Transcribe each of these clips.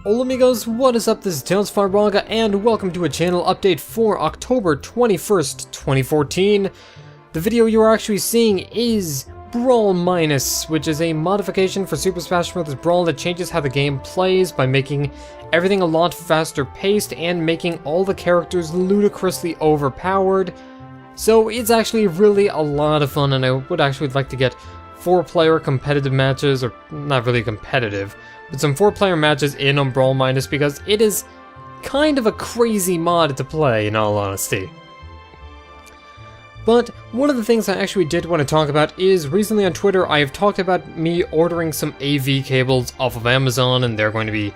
Hola amigos, what is up? This is Tales5Manga and welcome to a channel update for October 21st, 2014. The video you are actually seeing is Brawl Minus, which is a modification for Super Smash Bros. Brawl that changes how the game plays by making everything a lot faster paced and making all the characters ludicrously overpowered. So it's actually really a lot of fun, and I would actually like to get 4-player competitive matches, or not really competitive, but some 4-player matches in on Brawl Minus because it is kind of a crazy mod to play, in all honesty. But one of the things I actually did want to talk about is recently on Twitter I have talked about me ordering some AV cables off of Amazon, and they're going to be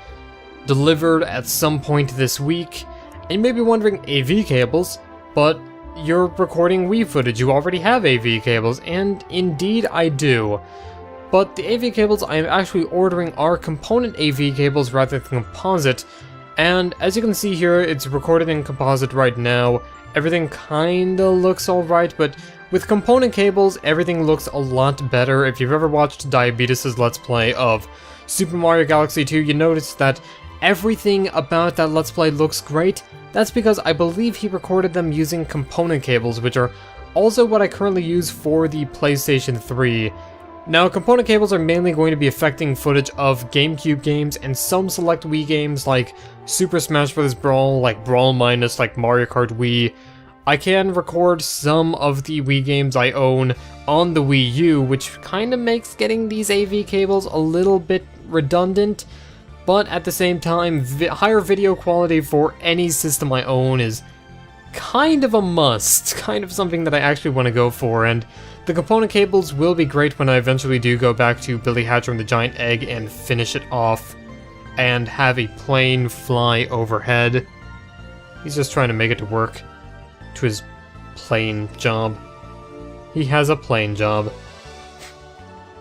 delivered at some point this week. And you may be wondering, AV cables? But you're recording Wii footage, you already have AV cables, and indeed I do. But the AV cables I am actually ordering are component AV cables rather than composite, and as you can see here, it's recorded in composite right now. Everything kinda looks alright, but with component cables, everything looks a lot better. If you've ever watched Diabetes' Let's Play of Super Mario Galaxy 2, you notice that everything about that Let's Play looks great. That's because I believe he recorded them using component cables, which are also what I currently use for the PlayStation 3. Now, component cables are mainly going to be affecting footage of GameCube games and some select Wii games like Super Smash Bros. Brawl, like Brawl Minus, like Mario Kart Wii. I can record some of the Wii games I own on the Wii U, which kind of makes getting these AV cables a little bit redundant, but at the same time, higher video quality for any system I own is kind of a must, kind of something that I actually want to go for, and the component cables will be great when I eventually do go back to Billy Hatcher and the Giant Egg and finish it off and have a plane fly overhead. He's just trying to make it to work to his plane job. He has a plane job.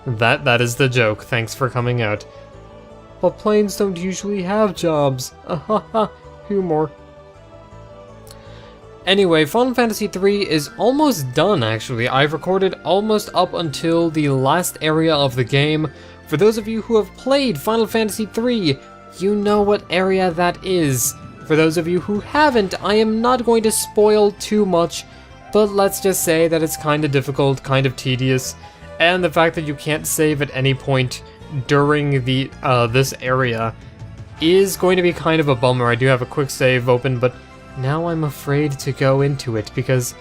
That is the joke. Thanks for coming out. But planes don't usually have jobs. Ahaha, humor. Anyway, Final Fantasy III is almost done, actually. I've recorded almost up until the last area of the game. For those of you who have played Final Fantasy III, you know what area that is. For those of you who haven't, I am not going to spoil too much, but let's just say that it's kind of difficult, kind of tedious, and the fact that you can't save at any point during the this area is going to be kind of a bummer. I do have a quick save open, but now I'm afraid to go into it because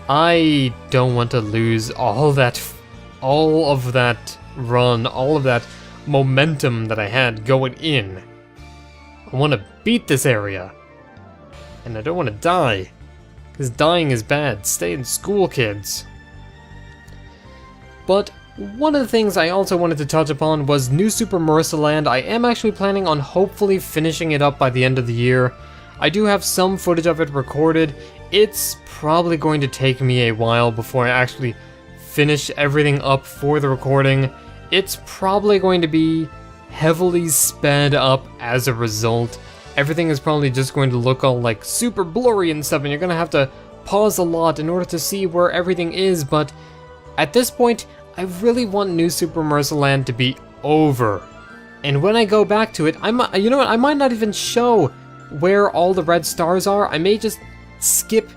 I don't want to lose all of that run, all of that momentum that I had going in. I want to beat this area, and I don't want to die, because dying is bad. Stay in school, kids. But one of the things I also wanted to touch upon was New Super Marisa Land. I am actually planning on hopefully finishing it up by the end of the year. I do have some footage of it recorded. It's probably going to take me a while before I actually finish everything up for the recording. It's probably going to be heavily sped up as a result. Everything is probably just going to look all like super blurry and stuff, and you're going to have to pause a lot in order to see where everything is, but at this point, I really want New Super Marisa Land to be over. And when I go back to it, you know what, I might not even show where all the red stars are. I may just skip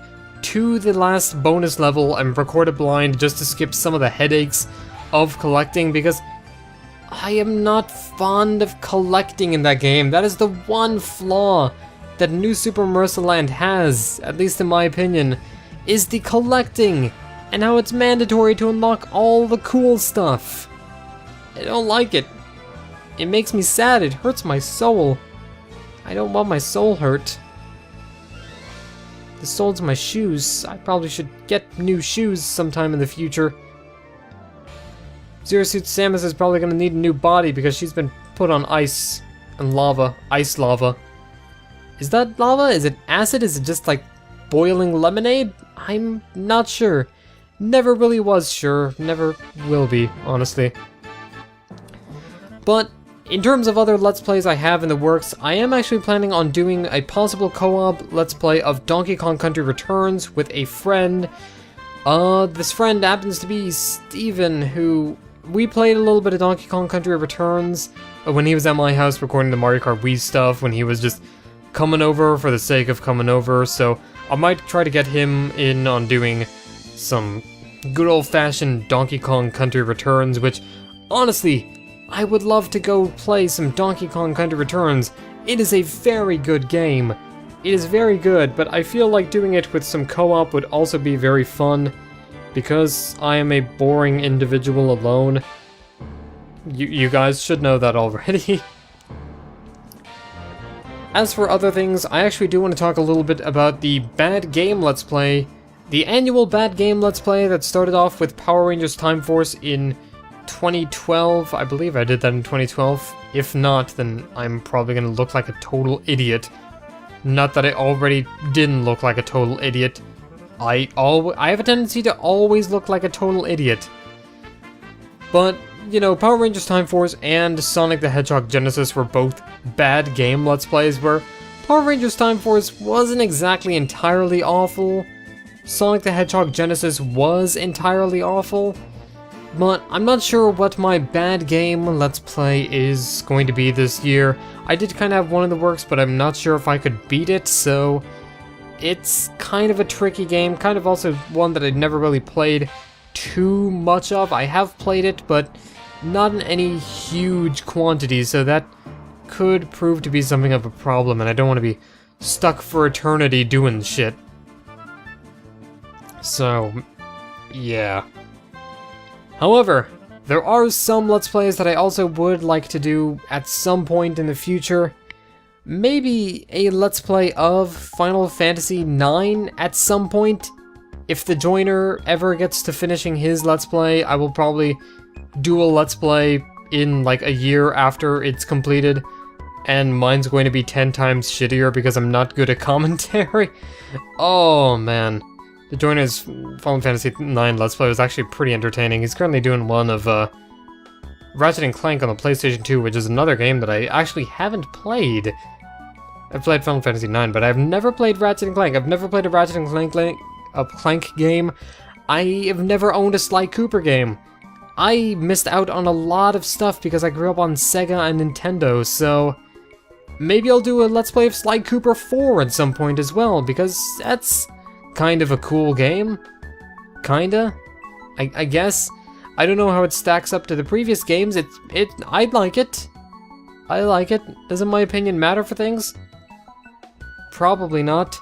to the last bonus level and record it blind just to skip some of the headaches of collecting, because I am not fond of collecting in that game. That is the one flaw that New Super Marisa Land has, at least in my opinion, is the collecting and how it's mandatory to unlock all the cool stuff. I don't like it. It makes me sad. It hurts my soul. I don't want my soul hurt. The sole's my shoes. I probably should get new shoes sometime in the future. Zero Suit Samus is probably going to need a new body because she's been put on ice and lava. Ice lava. Is that lava? Is it acid? Is it just like boiling lemonade? I'm not sure. Never really was sure. Never will be, honestly. But in terms of other Let's Plays I have in the works, I am actually planning on doing a possible co-op Let's Play of Donkey Kong Country Returns with a friend. This friend happens to be Steven, who we played a little bit of Donkey Kong Country Returns when he was at my house recording the Mario Kart Wii stuff, when he was just coming over for the sake of coming over, so I might try to get him in on doing some good old-fashioned Donkey Kong Country Returns, which, honestly, I would love to go play some Donkey Kong Country Returns. It is a very good game. It is very good, but I feel like doing it with some co-op would also be very fun, because I am a boring individual alone. You guys should know that already. As for other things, I actually do want to talk a little bit about the Bad Game Let's Play. The annual Bad Game Let's Play that started off with Power Rangers Time Force in 2012. I believe I did that in 2012. If not, then I'm probably going to look like a total idiot. Not that I already didn't look like a total idiot. I have a tendency to always look like a total idiot. But, you know, Power Rangers Time Force and Sonic the Hedgehog Genesis were both Bad Game Let's Plays, where Power Rangers Time Force wasn't exactly entirely awful. Sonic the Hedgehog Genesis was entirely awful. But I'm not sure what my Bad Game Let's Play is going to be this year. I did kind of have one in the works, but I'm not sure if I could beat it, so it's kind of a tricky game, kind of also one that I'd never really played too much of. I have played it, but not in any huge quantities, so that could prove to be something of a problem, and I don't want to be stuck for eternity doing shit. So, yeah. However, there are some Let's Plays that I also would like to do at some point in the future. Maybe a Let's Play of Final Fantasy IX at some point. If the joiner ever gets to finishing his Let's Play, I will probably do a Let's Play in like a year after it's completed. And mine's going to be 10 times shittier because I'm not good at commentary. Oh man. The joiner's Final Fantasy IX Let's Play was actually pretty entertaining. He's currently doing one of Ratchet & Clank on the PlayStation 2, which is another game that I actually haven't played. I've played Final Fantasy IX, but I've never played Ratchet & Clank. I've never played a Ratchet & Clank game. I have never owned a Sly Cooper game. I missed out on a lot of stuff because I grew up on Sega and Nintendo, so maybe I'll do a Let's Play of Sly Cooper 4 at some point as well, because that's kind of a cool game. Kinda? I guess. I don't know how it stacks up to the previous games. I'd like it. I like it. Doesn't my opinion matter for things? Probably not.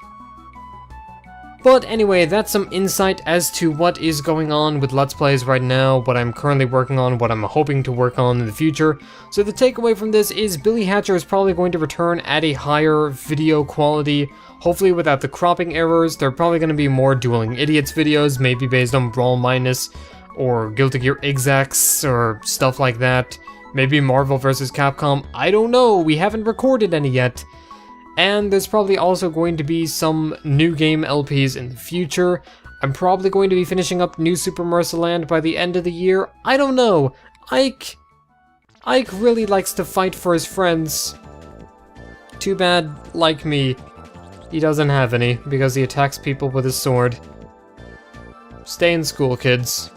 But anyway, that's some insight as to what is going on with Let's Plays right now, what I'm currently working on, what I'm hoping to work on in the future. So the takeaway from this is Billy Hatcher is probably going to return at a higher video quality, hopefully without the cropping errors. There are probably going to be more Dueling Idiots videos, maybe based on Brawl Minus, or Guilty Gear Xx, or stuff like that. Maybe Marvel vs. Capcom, I don't know, we haven't recorded any yet. And there's probably also going to be some new game LPs in the future. I'm probably going to be finishing up New Super Mario Land by the end of the year. I don't know. Ike really likes to fight for his friends. Too bad, like me, he doesn't have any because he attacks people with his sword. Stay in school, kids.